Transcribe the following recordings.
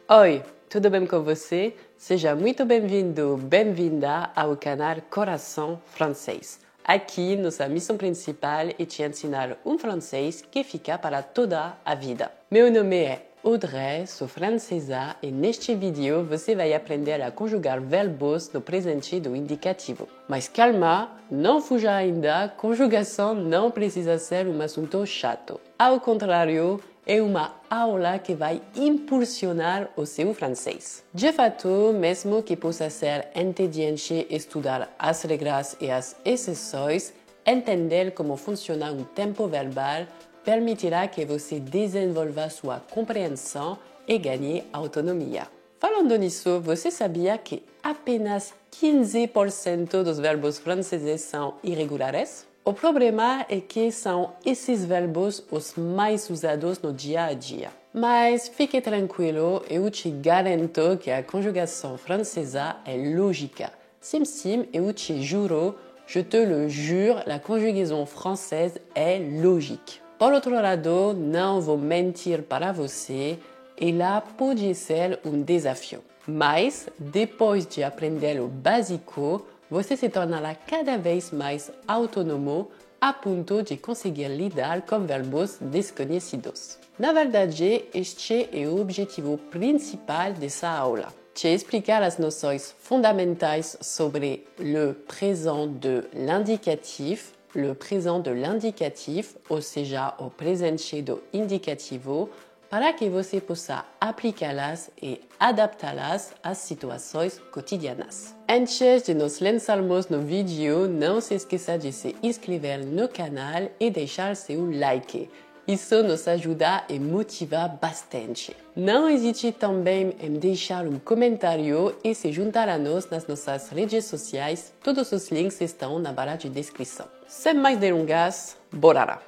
Oi, tudo bem com você? Seja muito bem-vindo, bem-vinda ao canal Coração Francês. Aqui, nossa missão principal é te ensinar um francês que fica para toda a vida. Meu nome é Audrey, sou francesa e neste vídeo você vai aprender a conjugar verbos no presente do indicativo. Mas calma, não fuja ainda, conjugação não precisa ser um assunto chato. Ao contrário, é uma aula que vai impulsionar o seu francês. De fato, mesmo que possa ser entediante estudar as regras e as exceções, entender como funciona um tempo verbal permitirá que você desenvolva sua compreensão e ganhe autonomia. Falando nisso, você sabia que apenas 15% dos verbos franceses são irregulares? O problema é que são esses verbos os mais usados no dia a dia. Mas fique tranquilo, eu te garanto que a conjugação francesa é lógica. Sim, eu te juro, je te le jure, la conjugaison française est logique. Por outro lado, não vou mentir para você, ela pode ser um desafio. Mas, depois de aprender o básico, você se tornará cada vez mais autônomo a ponto de conseguir lidar com verbos desconhecidos. Na verdade, este é o objetivo principal dessa aula. Te explicar as noções fundamentais sobre le présent de l'indicatif, le présent de l'indicatif, ou seja, o presente do indicativo, para que você possa aplicá-las e adaptá-las às situações cotidianas. Antes de nos lançarmos no vídeo, não se esqueça de se inscrever no canal e deixar seu like. Isso nos ajuda e motiva bastante. Não hesite também em deixar um comentário e se juntar a nós nas nossas redes sociais. Todos os links estão na barra de descrição. Sem mais delongas, bora lá!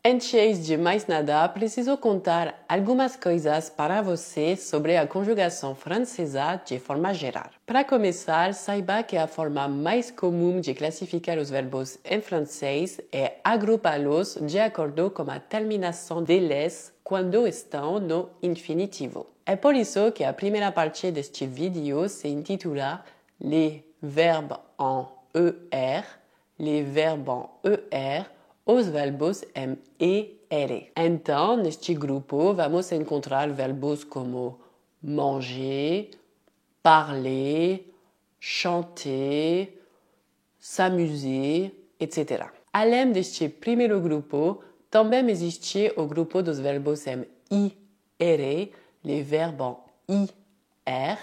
Antes de mais nada, preciso contar algumas coisas para você sobre a conjugação francesa de forma geral. Para começar, saiba que a forma mais comum de classificar os verbos em francês é agrupá-los de acordo com a terminação deles quando estão no infinitivo. É por isso que a primeira parte deste vídeo se intitula Les verbes en ER, les verbes en ER, os verbos em ER. Então, neste grupo, vamos encontrar verbos como manger, parler, chanter, s'amuser, etc. Além deste primeiro grupo, também existe o grupo dos verbos em IR, les verbes en IR,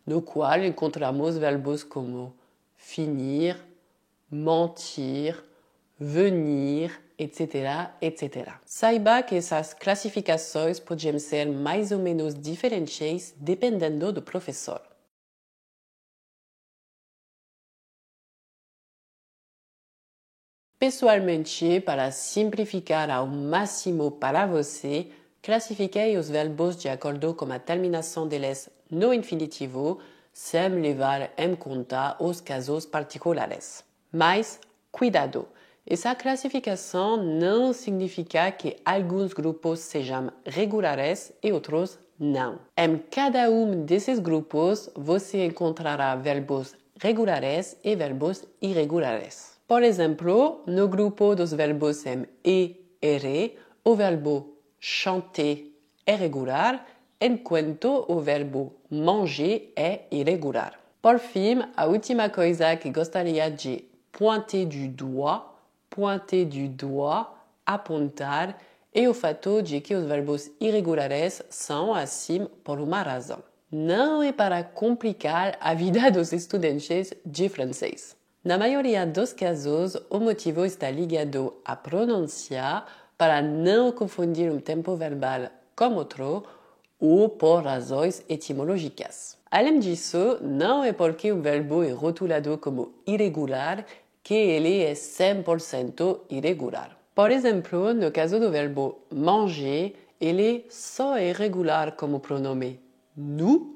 no qual encontramos verbos como finir, mentir, venir, etc., etc. Saiba que essas classificações podem ser mais ou menos diferentes dependendo do professor. Pessoalmente, para simplificar ao máximo para você, classifiquei os verbos de acordo com a terminação deles no infinitivo, sem levar em conta os casos particulares. Mas, cuidado! Essa classificação não significa que alguns grupos sejam regulares e outros não. Em cada um desses grupos, você encontrará verbos regulares e verbos irregulares. Por exemplo, no grupo dos verbos em ER, o verbo chanter é regular, enquanto o verbo manger é irregular. Por fim, a última coisa que gostaria de pointer du doigt, apontar, é o fato de que os verbos irregulares são assim por uma razão. Não é para complicar a vida dos estudantes de francês. Na maioria dos casos, o motivo está ligado à pronúncia para não confundir um tempo verbal com outro ou por razões etimológicas. Além disso, não é porque um verbo é rotulado como irregular que ele é 100% irregular. Por exemplo, no caso do verbo manger, ele só é regular como pronome nous,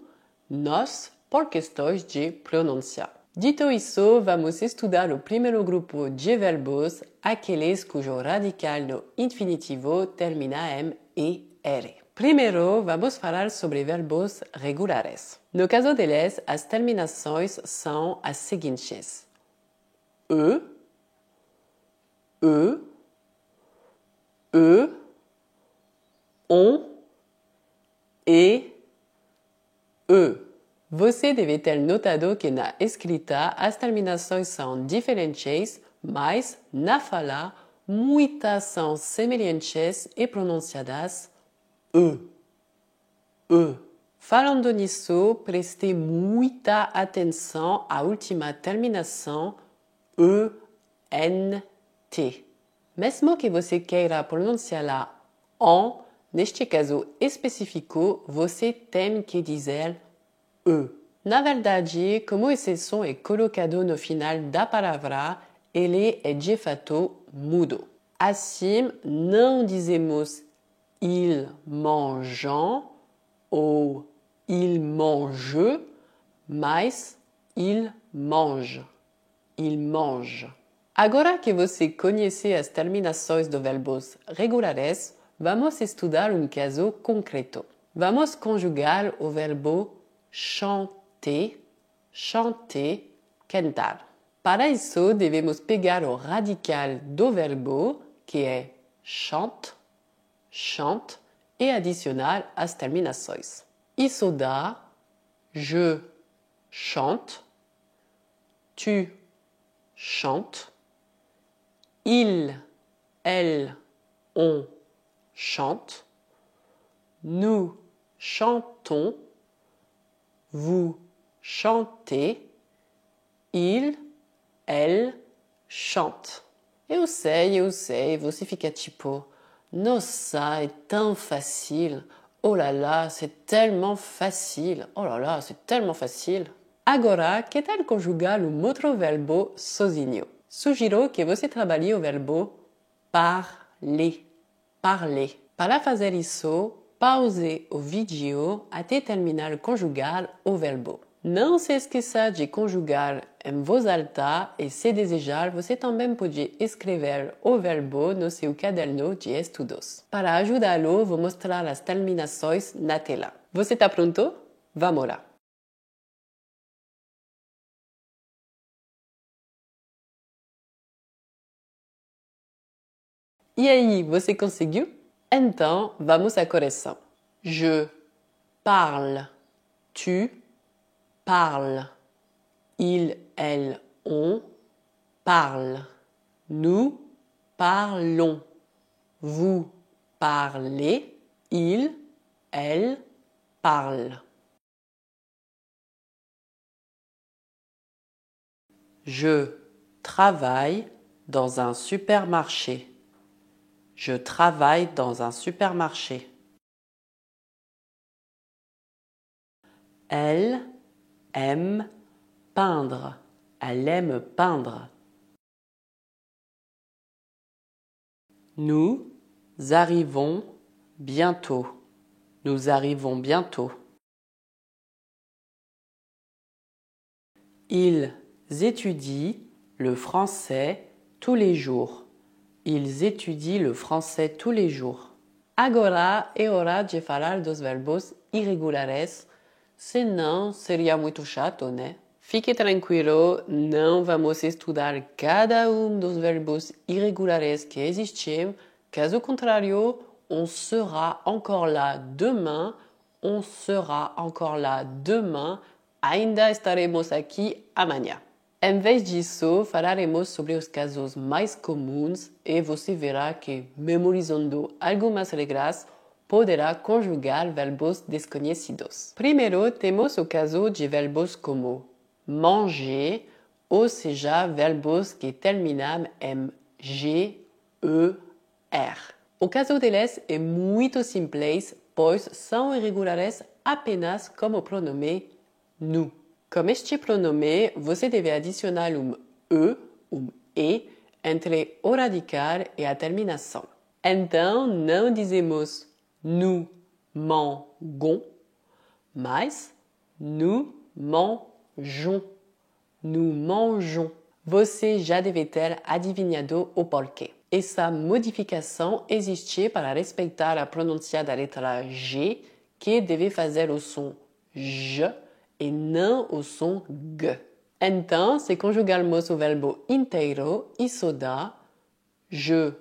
nós, por questões de pronúncia. Dito isso, vamos estudar o primeiro grupo de verbos, aqueles cujo radical no infinitivo termina em R. Primeiro, vamos falar sobre verbos regulares. No caso deles, as terminações são as seguintes: e, on e e. Você deve ter notado que na escrita as terminações são diferentes, mas na fala muitas são semelhantes e pronunciadas e. Falando nisso, preste muita atenção à última terminação ENT. Mesmo que você queira pronunciá-la en, neste caso específico, você tem que dizer E. Na verdade, como esse som é colocado no final da palavra, ele é de fato mudo. Assim, não dizemos ils mangent ou il mange, mas il mange. Il mange. Agora que você conhece as terminações dos verbos regulares, vamos estudar um caso concreto. Vamos conjugar o verbo chanter, chanter, cantar. Para isso, devemos pegar o radical do verbo, que é chante, chante, e adicionar as terminações. Isso dá je chante, tu chantes, il, elle, on chante, nous chantons, vous chantez, il, elle chante. Eu sei, você fica tipo, nossa, é tão fácil. Oh là là, c'est tellement facile. Oh là là, c'est tellement facile. Agora, que tal conjugar um outro verbo sozinho? Sugiro que você trabalhe o verbo parler. Parler. Para fazer isso, pause o vídeo até terminar de conjugar o verbo. Não se esqueça de conjugar em voz alta e, se desejar, você também pode escrever o verbo no seu caderno de estudos. Para ajudá-lo, vou mostrar as terminações na tela. Você está pronto? Vamos lá! E aí, você conseguiu? Então, vamos à correção. Je parle, tu parles. Il, elle, on parle. Nous parlons. Vous parlez. Il, elle parle. Je travaille dans un supermarché. Je travaille dans un supermarché. Elle aime peindre. Elle aime peindre. Nous arrivons bientôt. Nous arrivons bientôt. Ils étudient le français tous les jours. Ils étudient le français tous les jours. Agora é hora de falar dos verbos irregulares, senão seria muito chato, né? Fique tranquilo, não vamos estudar cada dos verbos irregulares que existem. Caso contrário, on sera encore là demain. On sera encore là demain. Ainda estaremos aqui amanhã. Em vez disso, falaremos sobre os casos mais comuns e você verá que, memorizando algumas regras, poderá conjugar verbos desconhecidos. Primeiro, temos o caso de verbos como manger, ou seja, verbos que terminam em G, E, R. O caso deles é muito simples, pois são irregulares apenas como pronome nous. Como este pronome, você deve adicionar E entre o radical e a terminação. Então, não dizemos nous mangeons, mas nous mangeons. Nous mangeons. Você já deve ter adivinhado o porquê. Essa modificação existe para respeitar a pronúncia da letra G, que deve fazer o som J e não o som G. Então, se conjugarmos o verbo inteiro, isso dá je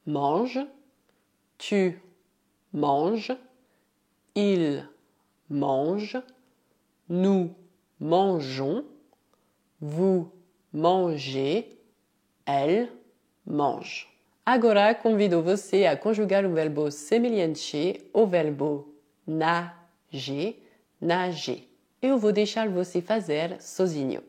mange, tu manges, il mange, nous mangeons, vous mangez, elle mange. Agora convido você a conjugar o verbo semelhante ao verbo nager, nager. Eu vou deixar você fazer sozinho.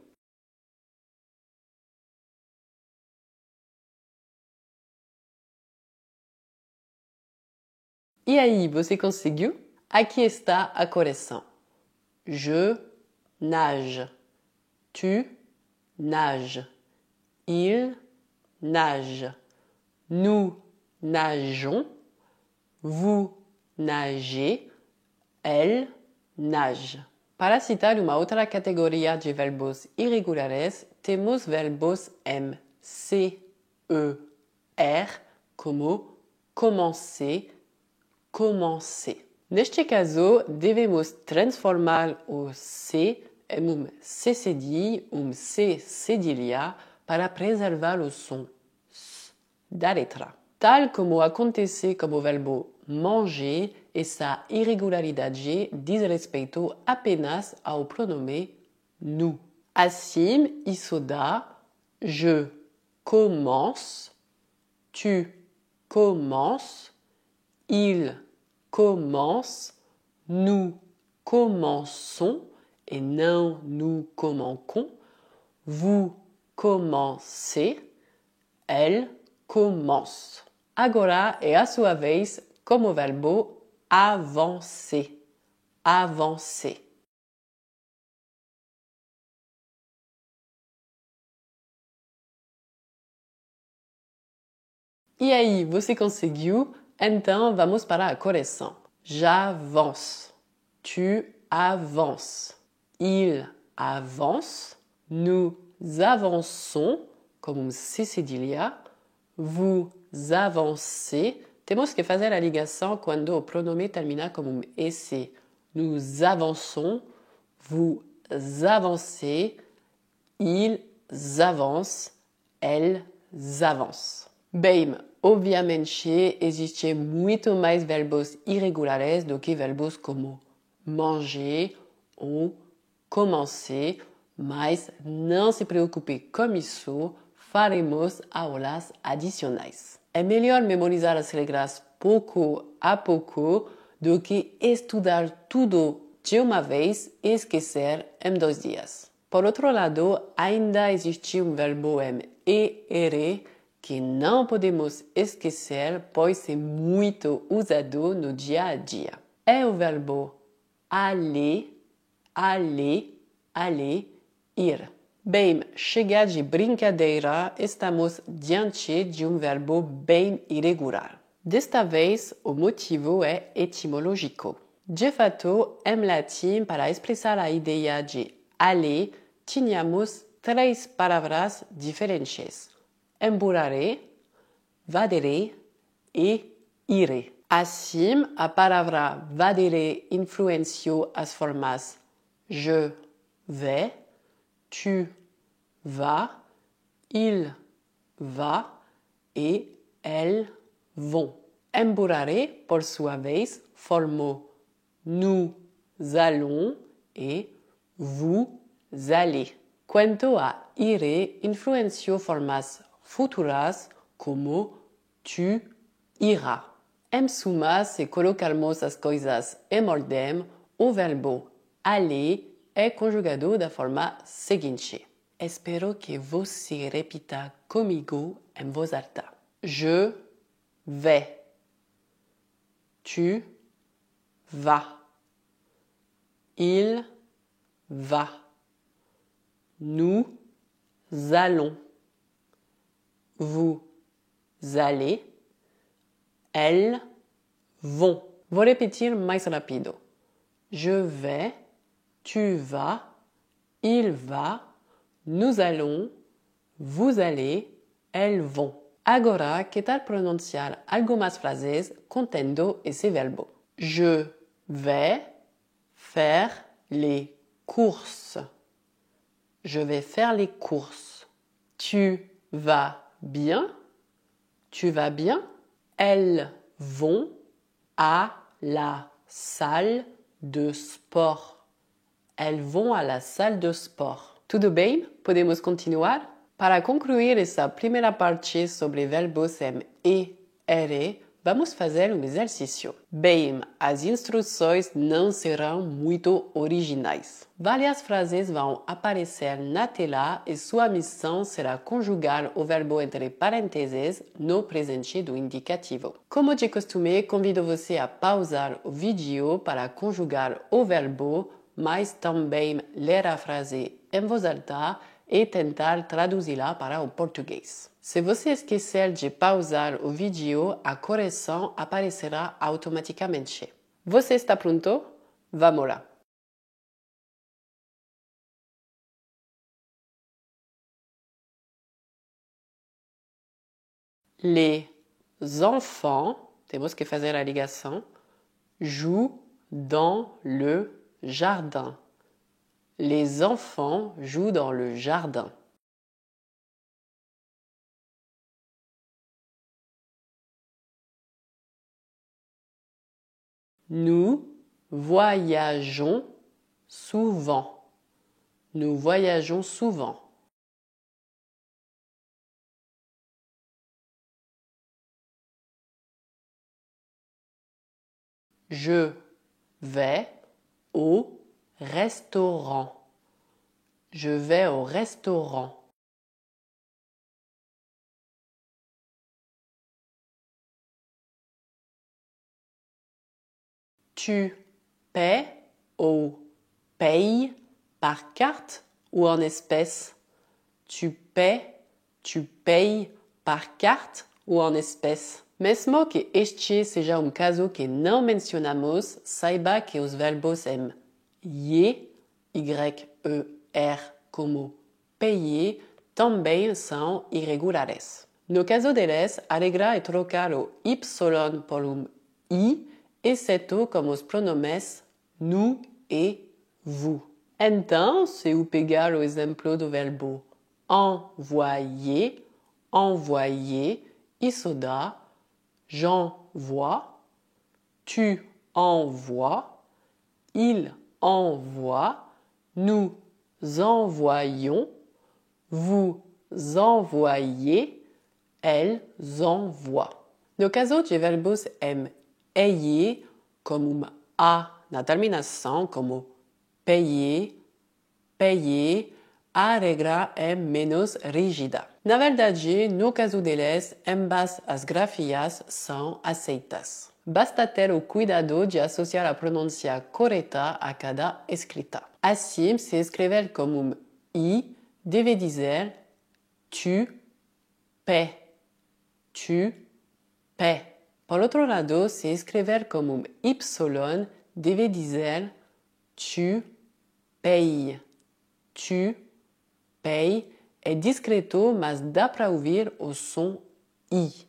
E aí, você conseguiu? Aqui está a correção. Je nage. Tu nages. Il nage. Nous nageons. Vous nagez. Elle nage. Para citar uma outra categoria de verbos irregulares, temos verbos M-C-E-R, como commencer, commencer. Neste caso, devemos transformar o C em C cedilha, C cedilha, para preservar o som S da letra. Tal como acontece com o verbo manger, essa irregularidade diz respeito apenas ao pronome nous. Assim, isso dá je commence, tu commences, il commence, nous commençons et non nous commençons, vous commencez, elle commence. Agora é a sua vez como verbo avancer, avancer. E aí, você conseguiu? Então, vamos para a correção. J'avance. Tu avances. Il avance. Nous avançons, como C cedilha. Vous avancez. Temos que fazer a ligação quando o pronome termina como EC. Nous avançons. Vous avancez. Ils avancent. Elles avancent. Bem, obviamente existe muito mais verbos irregulares do que verbos como manger ou commencer, mas não se preocupe com isso, faremos aulas adicionais. É melhor memorizar as regras pouco a pouco do que estudar tudo de uma vez e esquecer em 2 dias. Por outro lado, ainda existe um verbo ER que não podemos esquecer, pois é muito usado no dia a dia. É o verbo aller, aller, aller, ir. Bem, chega de brincadeira, estamos diante de um verbo bem irregular. Desta vez, o motivo é etimológico. De fato, em latim, para expressar a ideia de aller, tínhamos 3 palavras diferentes. Emburraré, vadere e ire. Assim, a palavra vadere influenciou as formas je vais, tu vas, il va e elles vont. Emburraré, por sua vez, formou nous allons e vous allez. Quanto a ire, influenciou formas futuras como tu iras. Em suma, se colocarmos as coisas em ordem, o verbo aller é conjugado da forma seguinte. Espero que você repita comigo em voz alta. Je vais. Tu vas. Il va. Nous allons. Vous allez. Elles vont. Vou repetir mais rápido. Je vais. Tu vas. Il va. Nous allons. Vous allez. Elles vont. Agora, que tal pronunciar algumas frases contendo esse verbo? Je vais faire les courses. Je vais faire les courses. Tu vas bien? Tu vas bien? Elles vont à la salle de sport. Elles vont à la salle de sport. Tudo bem? Podemos continuar? Para concluir essa primeira parte sobre verbos em ER, vamos fazer um exercício. Bem, as instruções não serão muito originais. Várias frases vão aparecer na tela e sua missão será conjugar o verbo entre parênteses no presente do indicativo. Como de costume, convido você a pausar o vídeo para conjugar o verbo, mas também ler a frase em voz alta e tentar traduzi-la para o português. Se você esquecer de pausar o vídeo, a correção aparecerá automaticamente. Você está pronto? Vamos lá! Les enfants, temos que fazer a ligação, jouent dans le jardin. Les enfants jouent dans le jardin. Nous voyageons souvent. Nous voyageons souvent. Je vais au restaurant. Je vais au restaurant. Tu paies ou payes par carte ou en espèces? Tu payes par carte ou en espécies? Mesmo que este seja caso que não mencionamos, saiba que os verbos em y-er como payer também são irregulares. No caso deles, a regra é trocar o y por i, exceto com os pronomes nous e vous. Então, se eu pegar o exemplo do verbo envoyer, isso dá j'envoie, tu envoies, il envoie, nous envoyons, vous envoyez, elles envoient. No caso de verbos em ER, como a na terminação, como payer, a regra é menos rígida. Na verdade, no caso deles, ambas as grafias são aceitas. Basta ter o cuidado de associar a pronúncia correta a cada escrita. Assim, se escrever como I, deve dizer tu paies. Tu paies. Por outro lado, se escrever como Y, deve dizer tu payes. Tu payes é discreto, mas dá para ouvir o som I.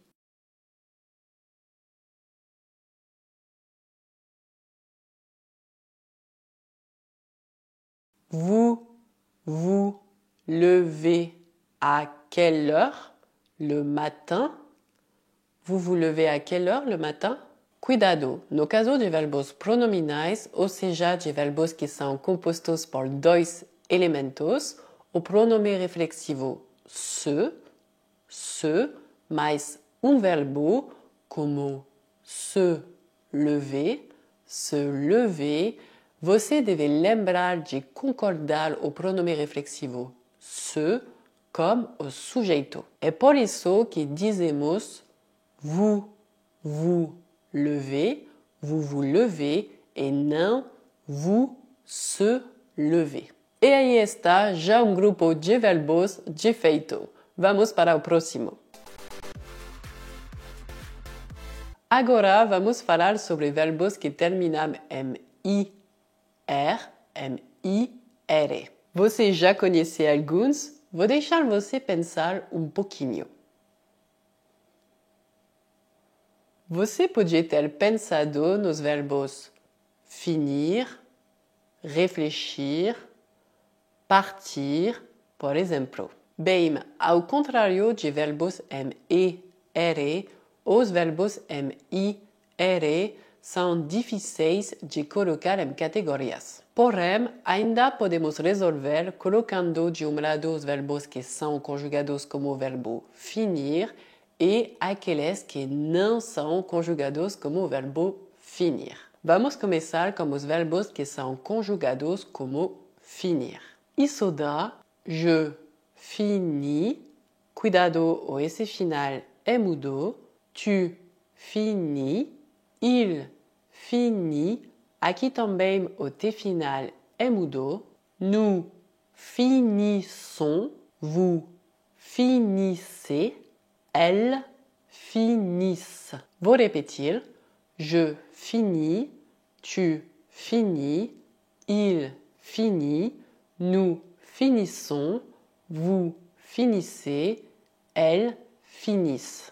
Vous vous levez à quelle heure le matin? Vous vous levez à quelle heure le matin? Cuidado, no caso de verbos pronominais, ou seja, de verbos que são compostos por dois elementos, o pronome reflexivo se, mais verbo como se lever, você deve lembrar de concordar o pronome reflexivo se com o sujeito. É por isso que dizemos vous vous levez et non vous se levez. E aí está já grupo de verbos de feito. Vamos para o próximo. Agora vamos falar sobre verbos que terminam em IR. Você já conhece alguns? Vou deixar você pensar pouquinho. Você pode ter pensado nos verbos finir, réfléchir, partir, por exemplo. Bem, ao contrário de verbos me, ere, os verbos mi, ere são difíceis de colocar em categorias. Porém, ainda podemos resolver colocando de um lado os verbos que são conjugados como o verbo finir e aqueles que não são conjugados como o verbo finir. Vamos começar com os verbos que são conjugados como finir. Isso dá je finis, cuidado, o S final é mudo, tu finis, il finit, aqui também o T final é mudo, nous finissons, vous finissez, elles finissent. Vou repetir, je finis, tu finis, il finit, nous finissons, vous finissez, elles finissent.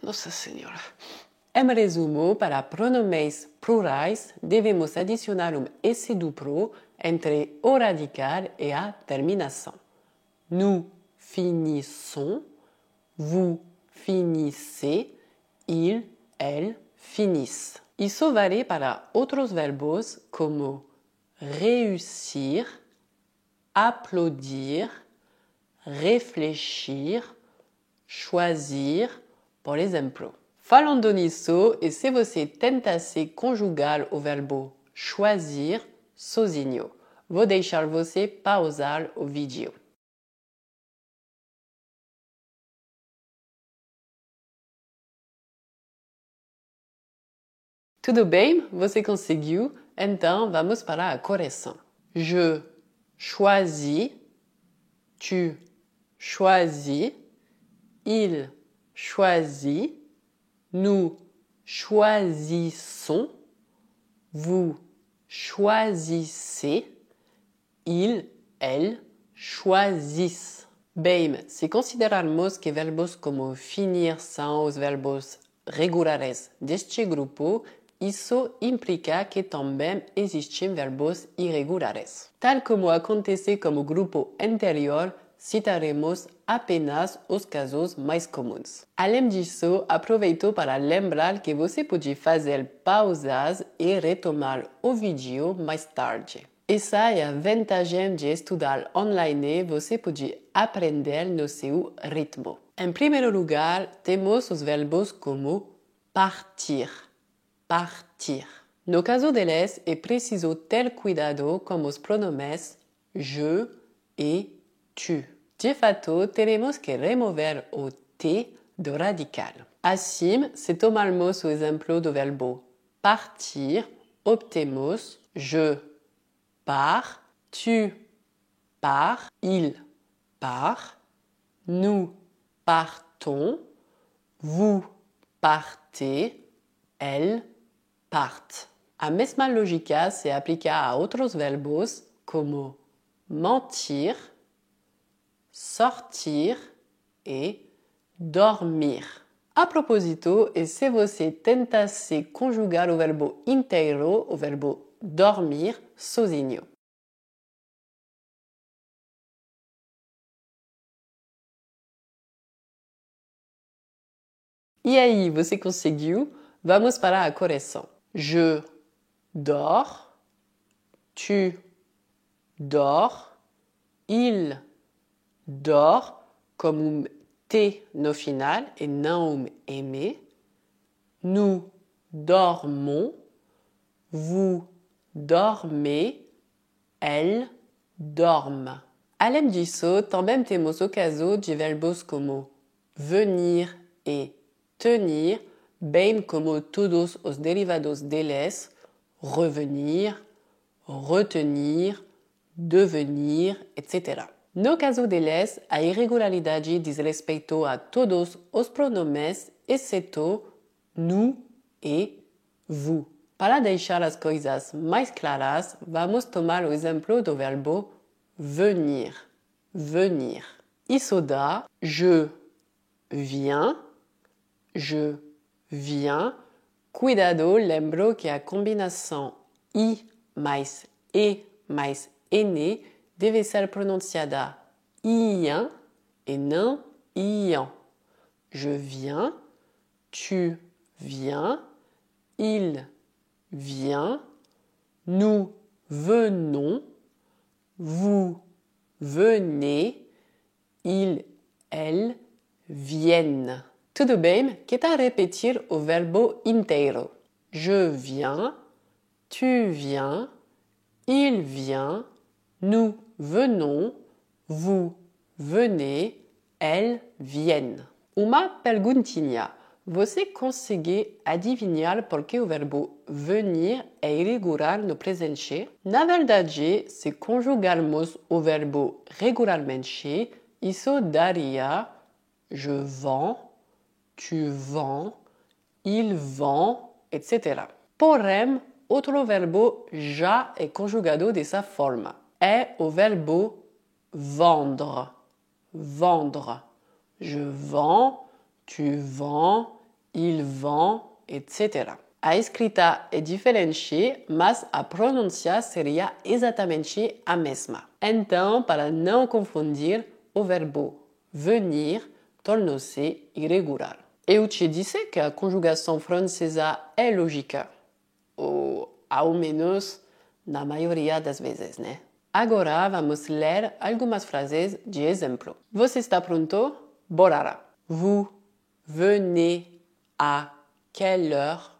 Nossa Senhora. Em resumo, para pronomes plurais, devemos adicionar S duplo entre o radical e a terminação. Nous finissons, vous finissez, il, elles finissent. Isso vale para outros verbos como réussir, applaudir, réfléchir, choisir, por exemplo. Falando nisso, e se você tentasse conjugar o verbo choisir sozinho? Vou deixar você pausar o vídeo. Tudo bem? Você conseguiu? Então, vamos para a correção. Je choisis, tu choisis, il choisit, nous choisissons, vous choisissez, il, elles choisissent. Bem, se considerarmos que verbos como finir são os verbos regulares deste grupo, isso implica que também existem verbos irregulares. Tal como acontece com o grupo anterior, citaremos apenas os casos mais comuns. Além disso, aproveito para lembrar que você pode fazer pausas e retomar o vídeo mais tarde. Essa é a vantagem de estudar online, você pode aprender no seu ritmo. Em primeiro lugar, temos os verbos como partir. Partir. No caso deles, é preciso ter cuidado com os pronomes je e tu. De fato, teremos que remover o T do radical. Assim, se tomarmos o exemplo do verbo partir, obtemos je pars, tu pars, il part, nous partons, vous partez, elles partent. A mesma lógica se aplica a outros verbos como mentir, sortir e dormir. A propósito, e se você tentasse conjugar o verbo inteiro, o verbo dormir sozinho? E aí, você conseguiu? Vamos para a correção. Je dors, tu dors, il dort, comme T no final et non M. Nous dormons, vous dormez, elles dorment. Além disso, também temos o caso de verbos como venir e tenir, bem como todos os derivados deles, revenir, retenir, devenir, etc. No caso deles, a irregularidade diz respeito a todos os pronomes, exceto nous e vous. Para deixar as coisas mais claras, vamos tomar o exemplo do verbo venir. Venir. Isso dá je viens, je viens. Cuidado, lembro que a combinação I mais E mais N deve ser pronunciada ian et non ian. Je viens, tu viens, il vient, nous venons, vous venez, il, elle viennent. Tudo bem? Que tal repetir o verbo inteiro? Je viens, tu viens, il vient, nous venons, vous venez, elles viennent. Uma perguntinha. Você consegue adivinhar por que o verbo venir é irregular no presente? Na verdade, se conjugarmos o verbo regularmente, isso daria je vends, tu vends, il vend, etc. Porém, outro verbo já é conjugado dessa forma. É o verbo vendre. Vendre. Je vends, tu vends, il vend, etc. A escrita é diferente, mas a pronúncia seria exatamente a mesma. Então, para não confundir, o verbo venir tornou-se irregular. Eu te disse que a conjugação francesa é lógica, ou ao menos na maioria das vezes, né? Agora vamos ler algumas frases de exemplo. Você está pronto? Bora lá! Vous venez à quelle heure?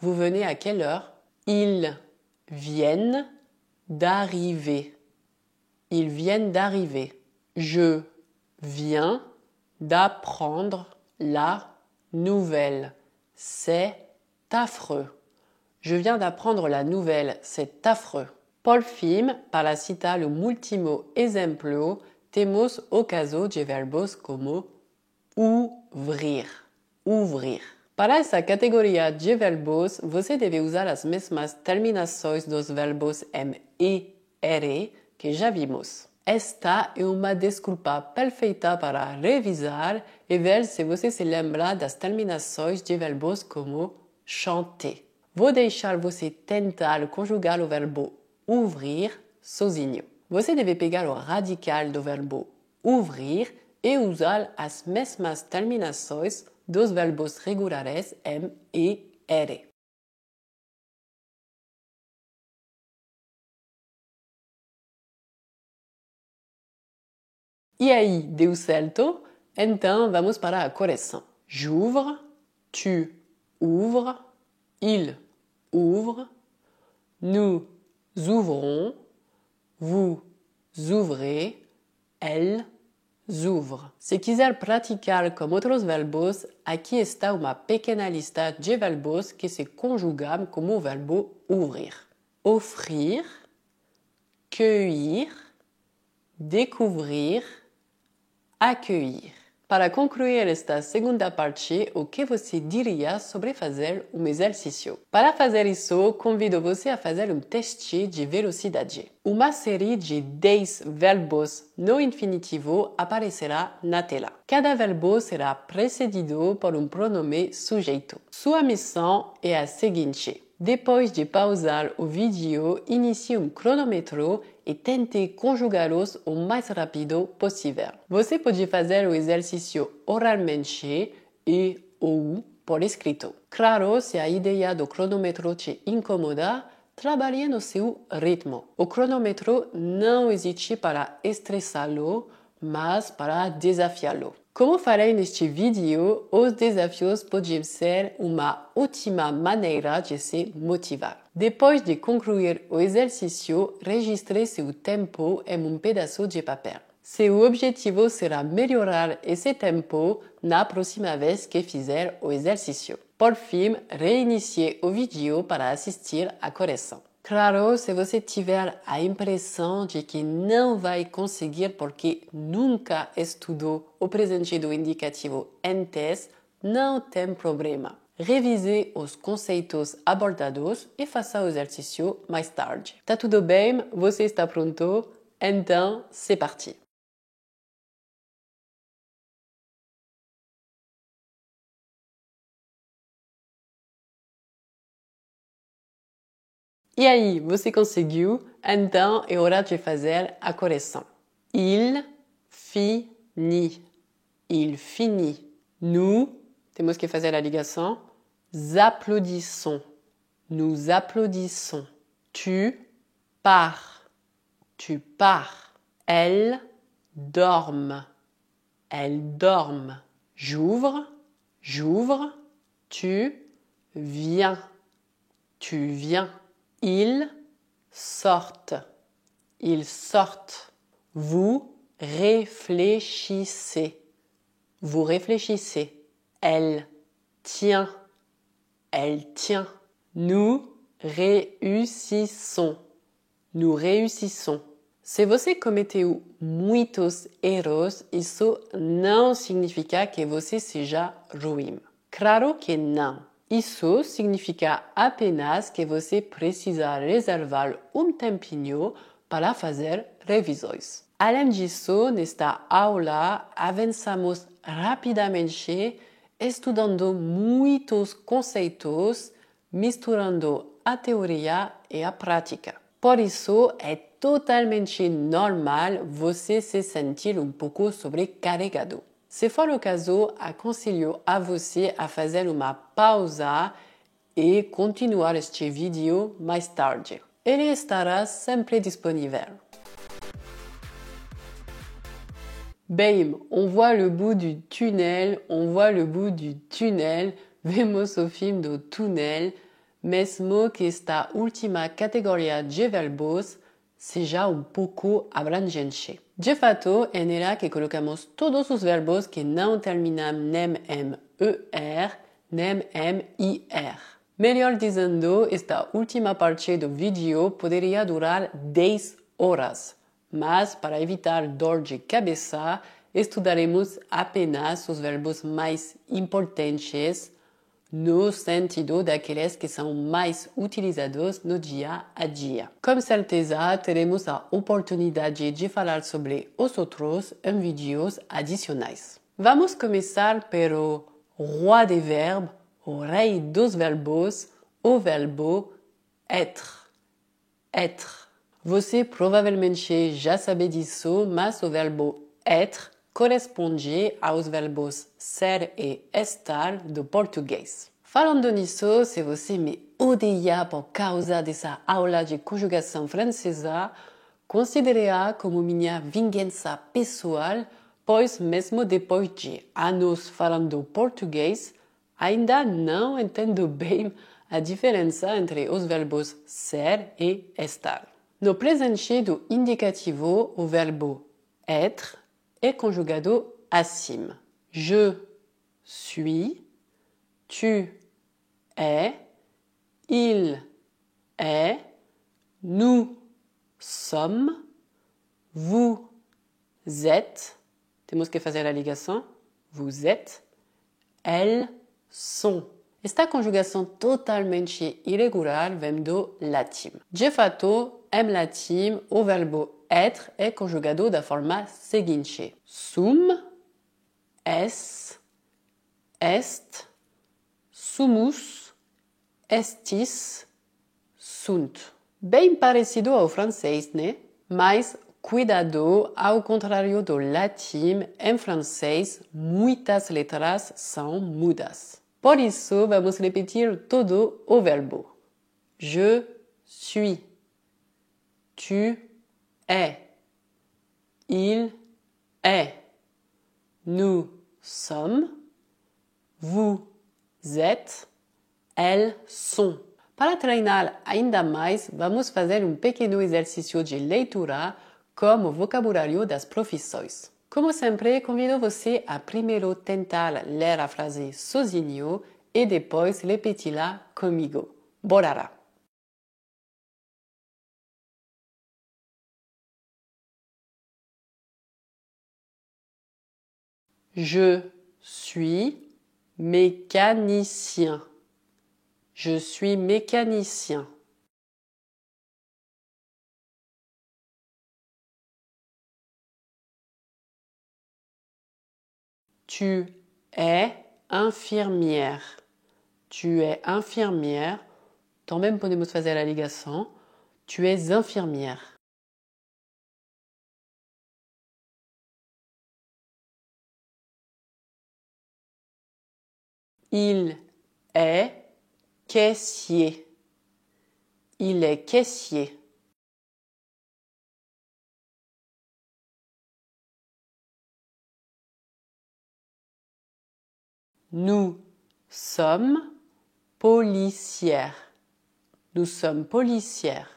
Vous venez à quelle heure? Ils viennent d'arriver. Ils viennent d'arriver. Je viens d'apprendre la nouvelle. C'est affreux. Je viens d'apprendre la nouvelle. C'est affreux. Por fim, para citar o último exemplo, temos o caso de verbos como ouvrir. Ouvrir. Para essa categoria de verbos, você deve usar as mesmas terminações dos verbos M e R que já vimos. Esta é uma desculpa perfeita para revisar e ver se você se lembra das terminações de verbos como chanter. Vou deixar você tentar conjugar o verbo ouvrir sozinho. Você deve pegar o radical do verbo ouvrir e usar as mesmas terminações dos verbos regulares M e R. E aí, deu certo? Então vamos para a correção. J'ouvre, tu ouvres, il ouvre, nous ouvrons, vous ouvrez, elles ouvrent. Se quiser praticar com outros verbos, aqui está uma pequena lista de verbos que se conjugam como o verbo ouvrir. Offrir, cueillir, découvrir, accueillir. Para concluir esta segunda parte, o que você diria sobre fazer um exercício? Para fazer isso, convido você a fazer um teste de velocidade. Uma série de 10 verbos no infinitivo aparecerá na tela. Cada verbo será precedido por um pronome sujeito. Sua missão é a seguinte: depois de pausar o vídeo, inicie um cronômetro e tente conjugá-los o mais rápido possível. Você pode fazer o exercício oralmente e ou por escrito. Claro, se a ideia do cronômetro te incomoda, trabalhe no seu ritmo. O cronômetro não existe para estressá-lo, mas para desafiá-lo. Como farei neste vídeo, os desafios podem ser uma ótima maneira de se motivar. Depois de concluir o exercício, registre seu tempo em um pedaço de papel. Seu objetivo será melhorar esse tempo na próxima vez que fizer o exercício. Por fim, reinicie o vídeo para assistir à correção. Claro, se você tiver a impressão de que não vai conseguir porque nunca estudou o presente do indicativo antes, não tem problema. Revise os conceitos abordados e faça o exercício mais tarde. Tá tudo bem? Você está pronto? Então, c'est parti! E aí, você conseguiu? Então é hora de fazer a correção. Il finit. Il finit. Nous, temos que fazer a ligação. Applaudissons. Nous applaudissons. Tu pars. Tu pars. Elles dorment. Elles dorment. J'ouvre. J'ouvre. Tu viens. Tu viens. Ils sortent. Ils sortent. Vous réfléchissez. Vous réfléchissez. Elle tient. Elle tient. Nous réussissons. Nous réussissons. Se você cometeu muitos erros, isso não significa que você seja ruim. Claro que não. Isso significa apenas que você precisa reservar um tempinho para fazer revisões. Além disso, nesta aula, avançamos rapidamente, estudando muitos conceitos, misturando a teoria e a prática. Por isso, é totalmente normal você se sentir um pouco sobrecarregado. Se for o caso, aconselho a você a fazer uma pausa e continuar este vídeo mais tarde. Ele estará sempre disponível. Bem, on voit le bout du tunnel, on voit le bout du tunnel, vemos o fim do túnel, mesmo que esta última categoria de verbos seja um pouco abrangente. De fato, é nela que colocamos todos os verbos que não terminam nem em ER, nem em IR. Melhor dizendo, esta última parte do vídeo poderia durar 10 horas, mas para evitar dor de cabeça, estudaremos apenas os verbos mais importantes, no sentido daqueles que são mais utilizados no dia a dia. Com certeza, teremos a oportunidade de falar sobre os outros em vídeos adicionais. Vamos começar pelo roi des verbes, o rei dos verbos, o verbo être. Être. Você provavelmente já sabe disso, mas o verbo être corresponde aos verbos ser e estar do português. Falando nisso, se você me odeia por causa dessa aula de conjugação francesa, considere-a como minha vingança pessoal, pois mesmo depois de anos falando português, ainda não entendo bem a diferença entre os verbos ser e estar. No presente do indicativo, o verbo être est conjugado assim. Je suis, tu es, il est, nous sommes, vous êtes, temos que fazer a ligação, vous êtes, elles sont. Esta conjugação totalmente irregular vem do latim. De fato, em latim, o verbo être é conjugado da forma seguinte: sum, es, est, sumus, estis, sunt. Bem parecido ao francês, né? Mas cuidado, ao contrário do latim, em francês, muitas letras são mudas. Por isso, vamos repetir todo o verbo. Je suis. Tu es. Il est. Nous sommes. Vous êtes. Elles sont. Para treinar ainda mais, vamos fazer um pequeno exercício de leitura com o vocabulário das profissões. Como sempre, convido você a primeiro tentar ler a frase sozinho e depois repeti-la comigo. Bora lá! Je suis mécanicien. Je suis mécanicien. Tu es infirmière. Tu es infirmière. Também podemos fazer a ligação. Tu es infirmière. Il est caissier. Il est caissier. Nous sommes policières. Nous sommes policières.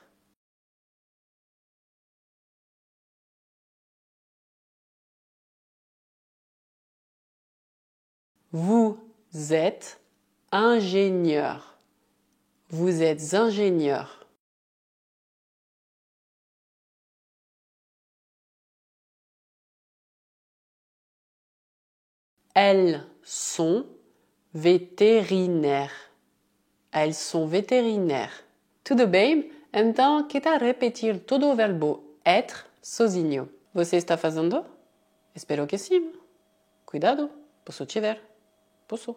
Vous êtes ingénieur. Vous êtes ingénieur. Elles sont vétérinaires. Elles sont vétérinaires. Tudo bem? Então, que tal repetir todo o verbo être sozinho? Você está fazendo? Espero que sim. Cuidado, posso te ver. Posso.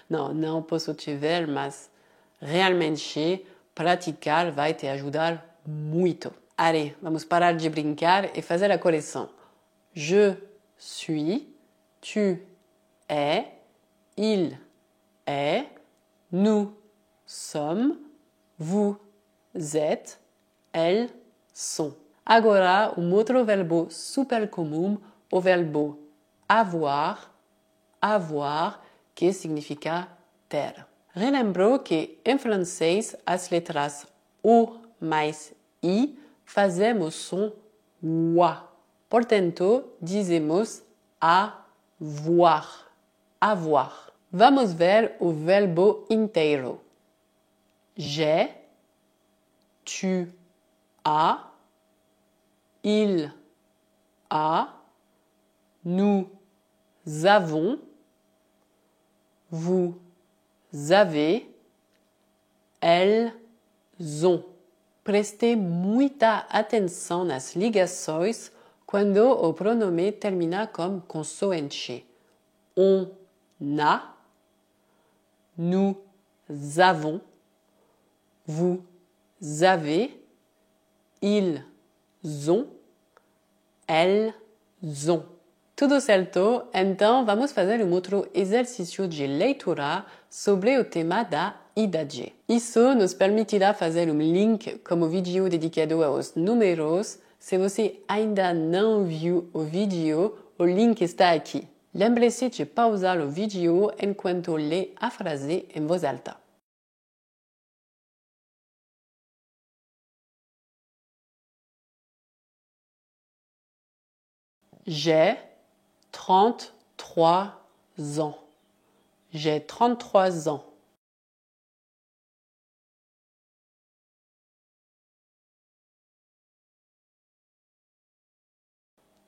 Não posso te ver, mas realmente praticar vai te ajudar muito. Allez, vamos parar de brincar e fazer a correção. Je suis, tu es, il est, nous sommes, vous êtes, elles sont. Agora, outro verbo super comum, o verbo avoir, que significa ter. Relembrou que em francês as letras O mais I fazemos som UA. Portanto, dizemos avoir. Avoir. Vamos ver o verbo inteiro. J'ai, tu as, il a, nous avons, vous avez, elles ont. Preste muita atenção nas ligações quando o pronome termina com consoante. On a, nous avons, vous avez, ils ont, elles ont. Tudo certo? Então vamos fazer outro exercício de leitura sobre o tema da idade. Isso nos permitirá fazer link com o vídeo dedicado aos números. Se você ainda não viu o vídeo, o link está aqui. Lembre-se de pausar o vídeo enquanto lê a frase em voz alta. J'ai 33 ans. J'ai 33 ans.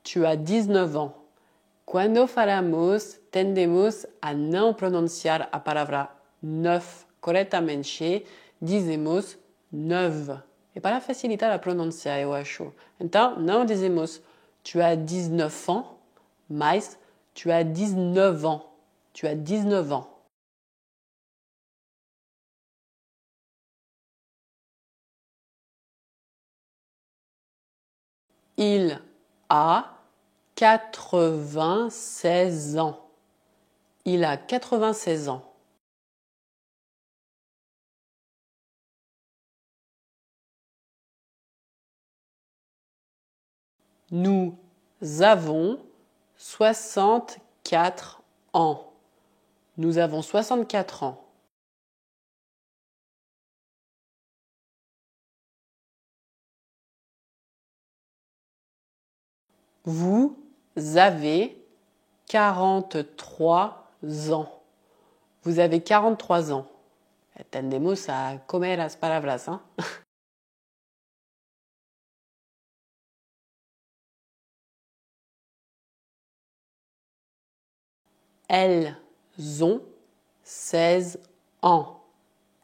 Tu as 19 ans. Quando falamos, tendemos a não pronunciar a palavra neuf corretamente, dizemos neuve. E para facilitar a pronúncia, eu acho. Então, não dizemos tu as 19 ans, mais tu as 19 ans. Tu as 19 ans. Il a 96 ans. Il a 96 ans. Nous avons 64 ans. Nous avons 64 ans. Vous avez 43 ans. Vous avez 43 ans. Tendemos a comer as palavras, hein? Elles ont 16 ans.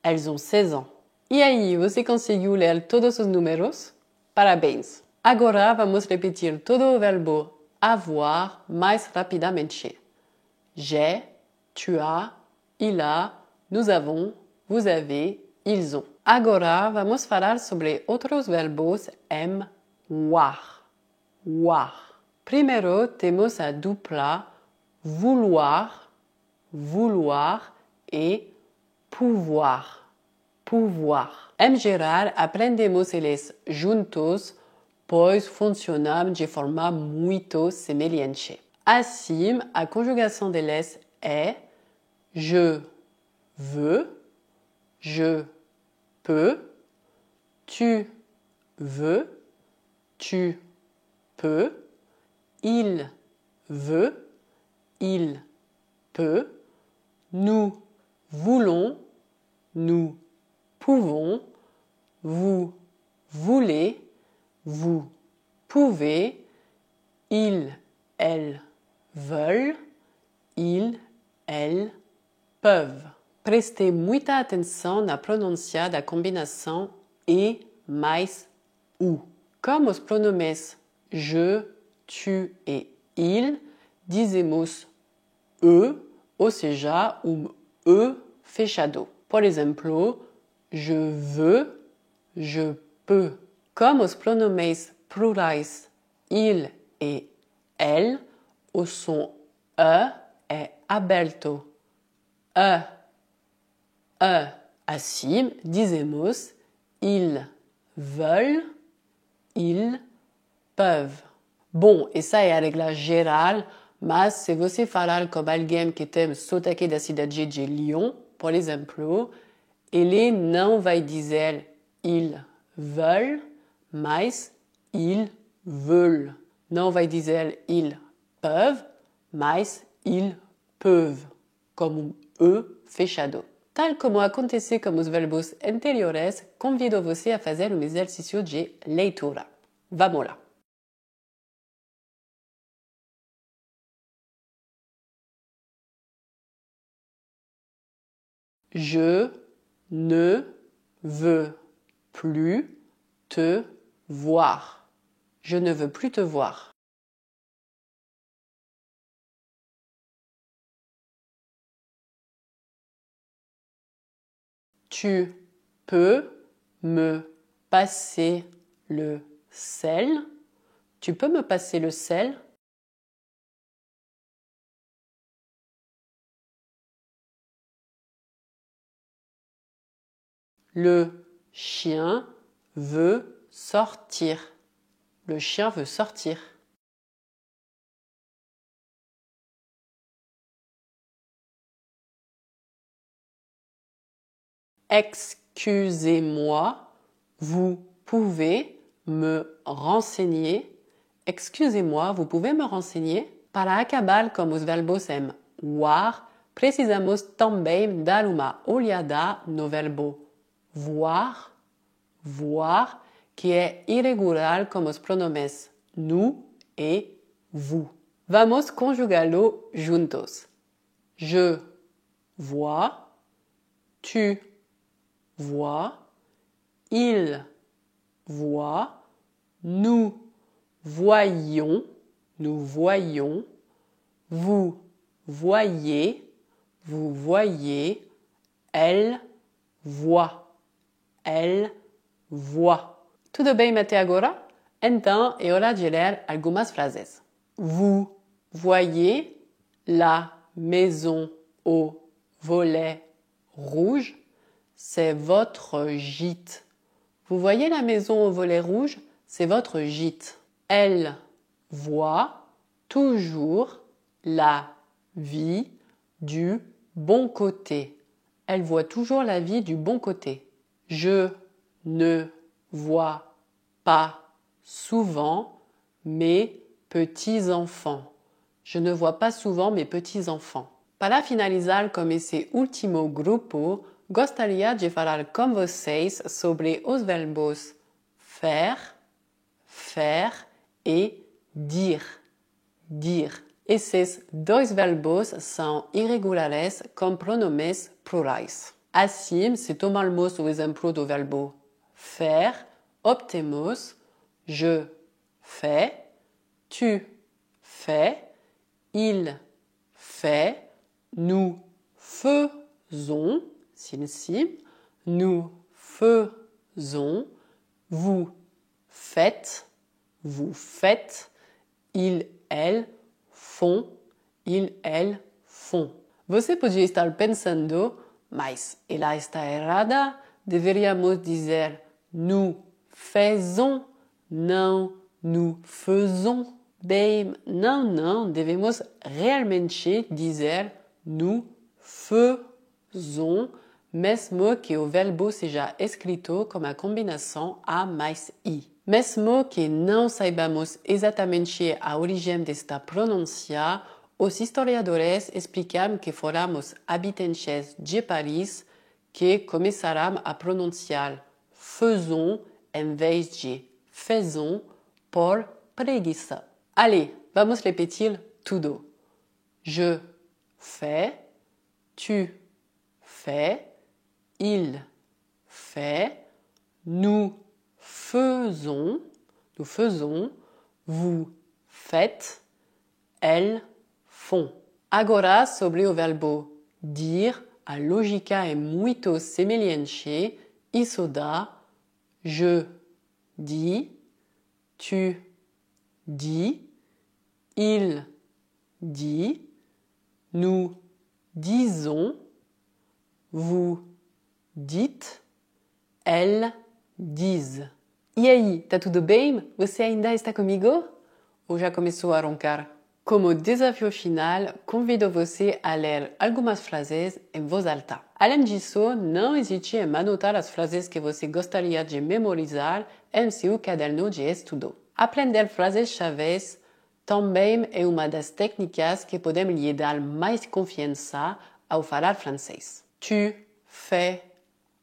Elles ont 16 ans. E aí, você conseguiu ler todos os números? Parabéns! Agora vamos repetir todo o verbo avoir mais rapidamente. J'ai, tu as, il a, nous avons, vous avez, ils ont. agora vamos falar sobre outros verbos em war. War. Primeiro temos a dupla vouloir, vouloir e pouvoir, pouvoir. Em geral, aprendemos eles juntos, pois funcionam de forma muito semelhante. Assim, a conjugação deles é je veux, je peux, tu veux, tu peux, il veut, il peut, nous voulons, nous pouvons, vous voulez, vous pouvez, ils, elles veulent, ils, elles peuvent. Prestez muita atenção na pronúncia da combinação e mais ou. Como os pronomes je, tu e il, dizemos e, ou seja, e fechado. Por exemplo, je veux, je peux. Como os pronomes plurais il e elle, o som e é aberto. E. Assim, dizemos ils veulent, ils peuvent. Bom, essa é a regra geral, mas se você falar com alguém que tem sotaque da cidade de Lyon, por exemplo, ele não vai dizer ils veulent, mas ils veulent. Não vai dizer ils peuvent, mas ils peuvent, como E fechado. Tal como aconteceu com os verbos anteriores, convido você a fazer um exercício de leitura. Vamos lá! Je ne veux plus te voir. Je ne veux plus te voir. Tu peux me passer le sel? Tu peux me passer le sel? Le chien veut sortir. Le chien veut sortir. Excusez-moi, vous pouvez me renseigner? Excusez-moi, vous pouvez me renseigner? Para acabar com os verbos em war, precisamos também dar uma olhada no verbo voir, voir, que é irregular como os pronomes nous e vous. Vamos conjugá-lo juntos. Je vois, tu vois, il voit, nous voyons, vous voyez, elle voit. Tudo bem até agora? Então é hora de ler algumas frases. Vous voyez la maison au volet rouge? C'est votre gîte. Vous voyez la maison au volet rouge? C'est votre gîte. Elle voit toujours la vie du bon côté. Elle voit toujours la vie du bon côté. Je ne vois pas souvent mes petits-enfants. Je ne vois pas souvent mes petits-enfants. Para finalizar com esse último grupo, gostaria de falar com vocês sobre os verbos faire, faire e dire. Esses dois verbos são irregulares com pronomes plurais. Assim, se tomarmos o exemplo do verbo faire, obtemos je fais, tu fais, il fait, nous faisons, sim, nous faisons, vous faites, il, elle font, il, elle font. Você podia estar pensando, mas ela está errada, deveríamos dizer nous faisons, não nous faisons. Bem, não, devemos realmente dizer nous faisons, mesmo que o verbo seja escrito com a combinação A mais I. Mesmo que não saibamos exatamente a origem desta pronúncia, os historiadores explicam que fóramos habitantes de Paris que começaram a pronunciar faisons em vez de faisons por preguiça. Allez, vamos repetir tudo. Je fais, tu fais, il fait, nous faisons, vous faites, elles font. Agora, sobre o verbo dir, a lógica é muito semelhante. Isso dá je dis, tu dis, il dit, nous disons, vous dites, elles disent. E aí, tá tudo bem? Você ainda está comigo? Ou já começou a roncar? Como desafio final, convido você a ler algumas frases em voz alta. Além disso, não hesite em anotar as frases que você gostaria de memorizar em seu caderno de estudo. Aprender frases-chave também é uma das técnicas que podem lhe dar mais confiança ao falar francês. Tu fais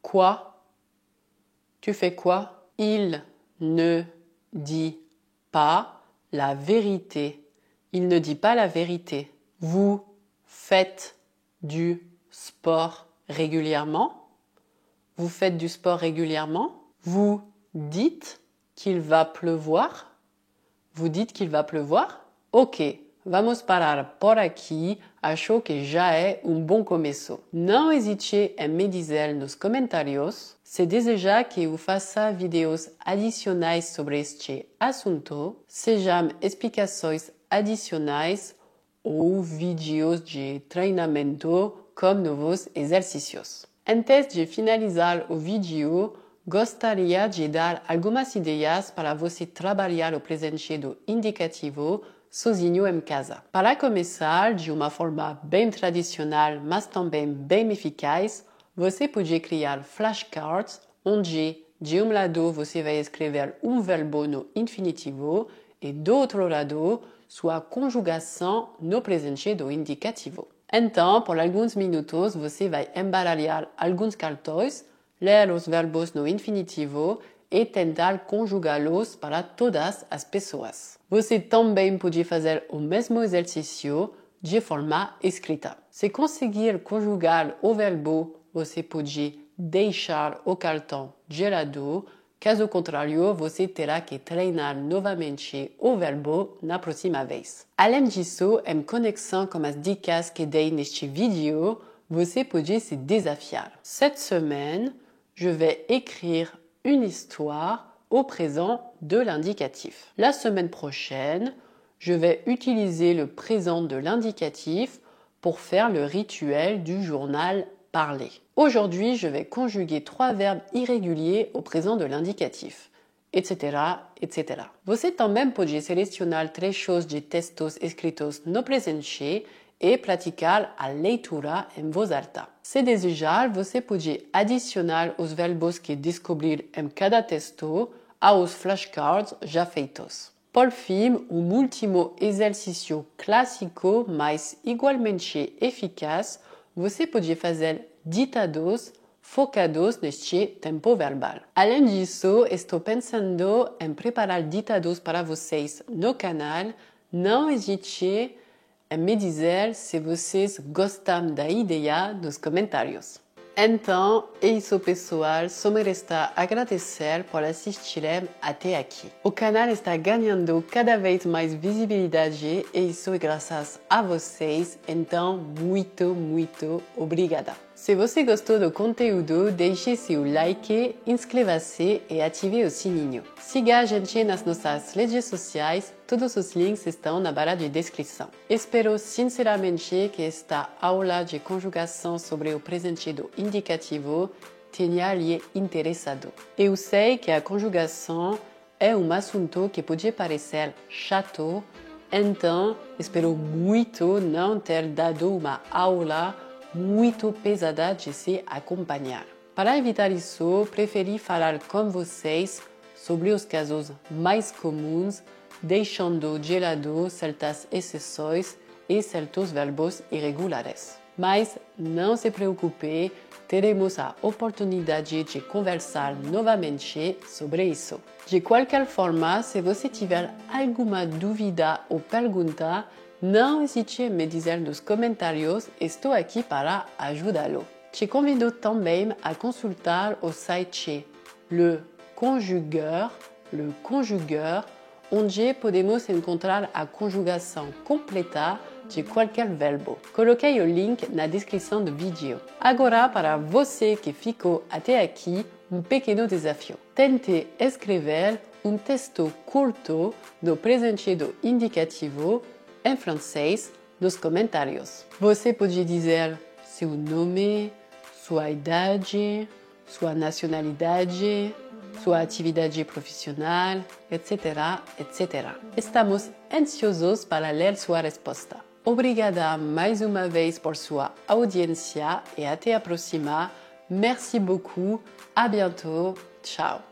quoi? Tu fais quoi? Il ne dit pas la vérité. Il ne dit pas la vérité. Vous faites du sport régulièrement? Vous faites du sport régulièrement? Vous dites qu'il va pleuvoir? Vous dites qu'il va pleuvoir? Ok, vamos parar por aqui. Acho que já é bom começo. Não hesite em me dizer nos comentários se deseja que eu faça vídeos adicionais sobre este assunto, sejam explicações adicionais ou vídeos de treinamento com novos exercícios. Antes de finalizar o vídeo, gostaria de dar algumas ideias para você trabalhar o presente do indicativo sozinho em casa. Para começar, de uma forma bem tradicional, mas também bem eficaz, você pode criar flashcards, onde de um lado você vai escrever verbo no infinitivo e do outro lado sua conjugação no presente do indicativo. Então, por alguns minutos, você vai embaralhar alguns cartões, ler os verbos no infinitivo e tentar conjugá-los para todas as pessoas. Você também pode fazer o mesmo exercício de forma escrita. Se conseguir conjugar o verbo, você pode deixar o cartão de lado. Caso contrário, você terá que treinar novamente o verbo na próxima vez. Além disso, em conexão com as dicas que dei neste vídeo, você pode se desafiar. Cette semaine, je vais écrire une histoire au présent de l'indicatif. La semaine prochaine, je vais utiliser le présent de l'indicatif pour faire le rituel du journal parlé. Aujourd'hui, je vais conjuguer 3 verbes irréguliers au présent de l'indicatif, etc., etc. Você também pode selecionar trechos de textos escritos no presente e praticar a leitura em voz alta. Se desejar, você pode adicionar os verbos que descobrir em cada texto aos flashcards já feitos. Por fim, último exercício clássico, mas igualmente eficaz, você pode fazer ditados focados neste tempo verbal. Além disso, estou pensando em preparar ditados para vocês no canal. Não hesite em me dizer se vocês gostam da ideia nos comentários. Então, é isso pessoal, só me resta agradecer por assistirem até aqui. O canal está ganhando cada vez mais visibilidade e isso é graças a vocês, então muito obrigada. Se você gostou do conteúdo, deixe seu like, inscreva-se e ative o sininho. Siga a gente nas nossas redes sociais, todos os links estão na barra de descrição. Espero sinceramente que esta aula de conjugação sobre o presente do indicativo tenha lhe interessado. Eu sei que a conjugação é um assunto que pode parecer chato, então espero muito não ter dado uma aula muito pesada de se acompanhar. Para evitar isso, preferi falar com vocês sobre os casos mais comuns, deixando de lado certas exceções e certos verbos irregulares. Mas não se preocupe, teremos a oportunidade de conversar novamente sobre isso. De qualquer forma, se você tiver alguma dúvida ou pergunta, não hesite em me dizer nos comentários, estou aqui para ajudá-lo. Te convido também a consultar o site Le Conjugueur, onde podemos encontrar a conjugação completa de qualquer verbo. Coloquei o link na descrição do vídeo. Agora, para você que ficou até aqui, um pequeno desafio. Tente escrever um texto curto do presente do indicativo em francês nos comentários. Você pode dizer seu nome, sua idade, sua nacionalidade, sua atividade profissional, etc, etc. Estamos ansiosos para ler sua resposta. Obrigada mais uma vez por sua audiência e até a próxima. Merci beaucoup. À bientôt. Ciao.